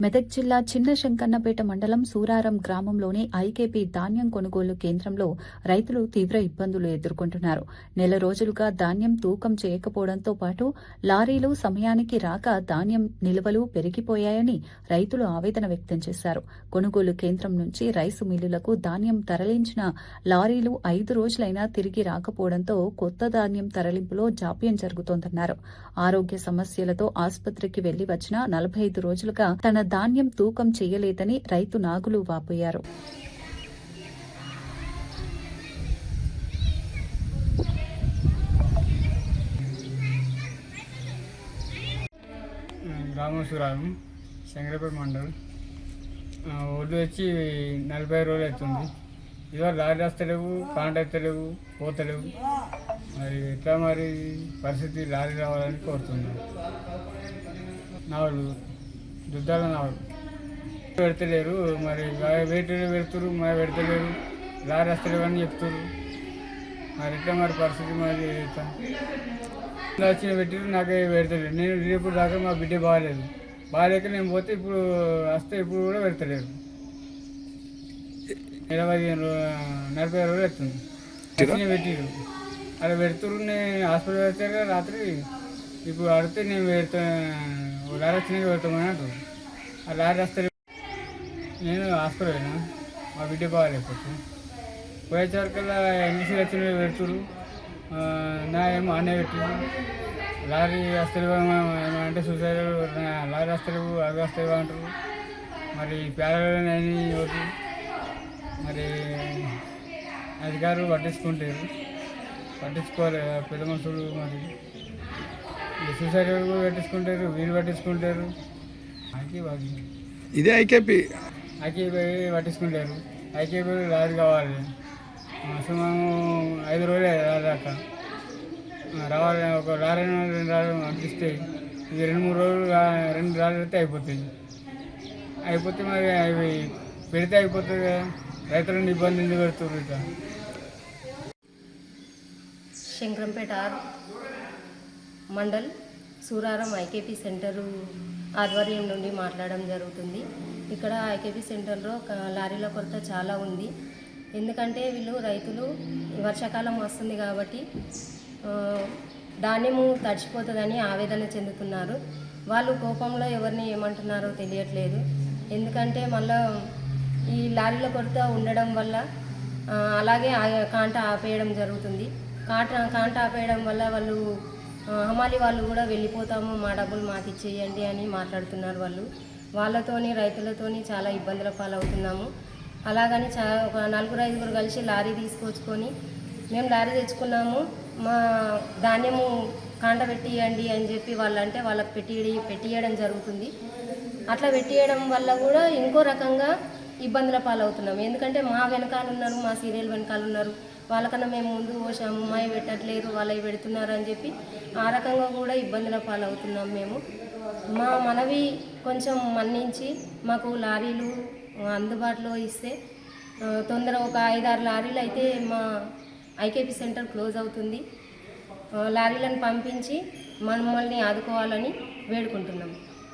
మెదక్ జిల్లా చిన్న శంకన్నపేట మండలం సూరారం గ్రామంలోని ఐకేపీ ధాన్యం కొనుగోలు కేంద్రంలో రైతులు తీవ్ర ఇబ్బందులు ఎదుర్కొంటున్నారు. నెల రోజులుగా ధాన్యం తూకం చేయకపోవడంతో పాటు లారీలు సమయానికి రాక ధాన్యం నిల్వలు పెరిగిపోయాయని రైతులు ఆవేదన వ్యక్తం చేశారు. కొనుగోలు కేంద్రం నుంచి రైసు మిల్లులకు ధాన్యం తరలించిన లారీలు 5 రోజులైనా తిరిగి రాకపోవడంతో కొత్త ధాన్యం తరలింపులో జాప్యం జరుగుతోందన్నారు. ఆరోగ్య సమస్యలతో ఆసుపత్రికి వెళ్లి వచ్చిన 45 రోజులుగా తన ధాన్యం తూకం చేయలేదని రైతు నాగులు వాపోయారు. రామేశ్వరం శంకరపేట మండలం ఒడ్డు వచ్చి 40 రోజులు అవుతుంది. ఇవాళ లారీ వస్తలేవు, కాంటాక్ట్ లేవు, పోతలేవు. మరి ఎట్లా మరి పరిస్థితి లారీ రావాలని కోరుతున్నాను. నావలు దుద్దాల నావలు పెడతలేరు, మరి వెయిట్ పెడుతురు, మరి పెడతలేరు, లారీ వస్తలేవు అని చెప్తారు. మరి ఎట్లా మరి పరిస్థితి మరి ఎట్లా వచ్చిన పెట్టిరు, నాకే పెడతలేరు. నేను రేపు దాకా మా బిడ్డ బాగాలేక నేను పోతే ఇప్పుడు వస్తే ఇప్పుడు కూడా పెడతలేరు. 40 రోజులు అవుతుంది వచ్చిన పెట్టిరు. అలా పెడుతురు. నేను హాస్పిటల్ వచ్చాక రాత్రి ఇప్పుడు అడిగితే నేను లారీ వచ్చినాక పెడతామని అంటారు. ఆ లారీ వస్తే నేను హాస్పిటల్ అయినా మా బిడ్డ బాగాలేకపోతే పోయేసరికల్లా ఇంగ్లీష్ వచ్చిన పెడుతురు. నా ఏమో అన్నీ పెట్టిరు. లారీ వస్తలేవు ఏమంటే సూసైడ్, లారీ వస్తలేవు, అవి వస్తలేవు అంటారు. మరి పేదలని ఒకటి మరి అధికారులు పట్టించుకోవాలి. పెద్ద మనుషులు మరి సూసైడ్ కూడా పట్టించుకుంటారు, వీళ్ళు పట్టించుకుంటారు. ఇదే ఐకేపీ పట్టించుకుంటారు. ఐకేపీ లారీ కావాలి. మేము 5 రోజులే దాకా రావాలి. ఒక లారీ 2 లారీలు పంపిస్తే ఇది 2-3 రోజులు 2 లారీలు అయితే అయిపోతే మరి అవి పెడితే అయిపోతుంది కదా. రైతులను ఇబ్బంది ఎందుకు పెడుతున్నారు? ఇక శంకరంపేట మండల్ సూరారం ఐకేపీ సెంటరు ఆధ్వర్యం నుండి మాట్లాడడం జరుగుతుంది. ఇక్కడ ఐకేపీ సెంటర్లో లారీల కొరత చాలా ఉంది. ఎందుకంటే వీళ్ళు రైతులు వర్షాకాలం వస్తుంది కాబట్టి ధాన్యము తడిచిపోతుందని ఆవేదన చెందుతున్నారు. వాళ్ళు కోపంలో ఎవరిని ఏమంటున్నారో తెలియట్లేదు. ఎందుకంటే మళ్ళీ ఈ లారీల కొరత ఉండడం వల్ల అలాగే కాంట ఆపేయడం జరుగుతుంది. కాంట ఆపేయడం వల్ల వాళ్ళు హమాలి వాళ్ళు కూడా వెళ్ళిపోతాము, మా డబ్బులు మాకు ఇచ్చేయండి అని మాట్లాడుతున్నారు. వాళ్ళతోని రైతులతోని చాలా ఇబ్బందుల పాలవుతున్నాము. అలాగని ఒక 4-5 కలిసి లారీ తీసుకొచ్చుకొని మేము లారీ తెచ్చుకున్నాము, మా ధాన్యము కాంట పెట్టియండి అని చెప్పి వాళ్ళంటే వాళ్ళకి పెట్టియడం జరుగుతుంది. అట్లా పెట్టియడం వల్ల కూడా ఇంకో రకంగా ఇబ్బందుల పాలవుతున్నాం. ఎందుకంటే మా వెనకాల ఉన్నారు, మా సీరియల్ వెనకాల ఉన్నారు, వాళ్ళకన్నా మేము ముందు పోసాము, మావి పెట్టట్లేరు, వాళ్ళవి పెడుతున్నారు అని చెప్పి ఆ రకంగా కూడా ఇబ్బందుల పాలవుతున్నాం. మేము మా మనవి కొంచెం మన్నించి మాకు లారీలు అందుబాటులో ఇస్తే తొందర ఒక 5-6 లారీలు అయితే మా ఐకేపీ సెంటర్ క్లోజ్ అవుతుంది. లారీలను పంపించి మమ్మల్ని ఆదుకోవాలని వేడుకుంటున్నాము.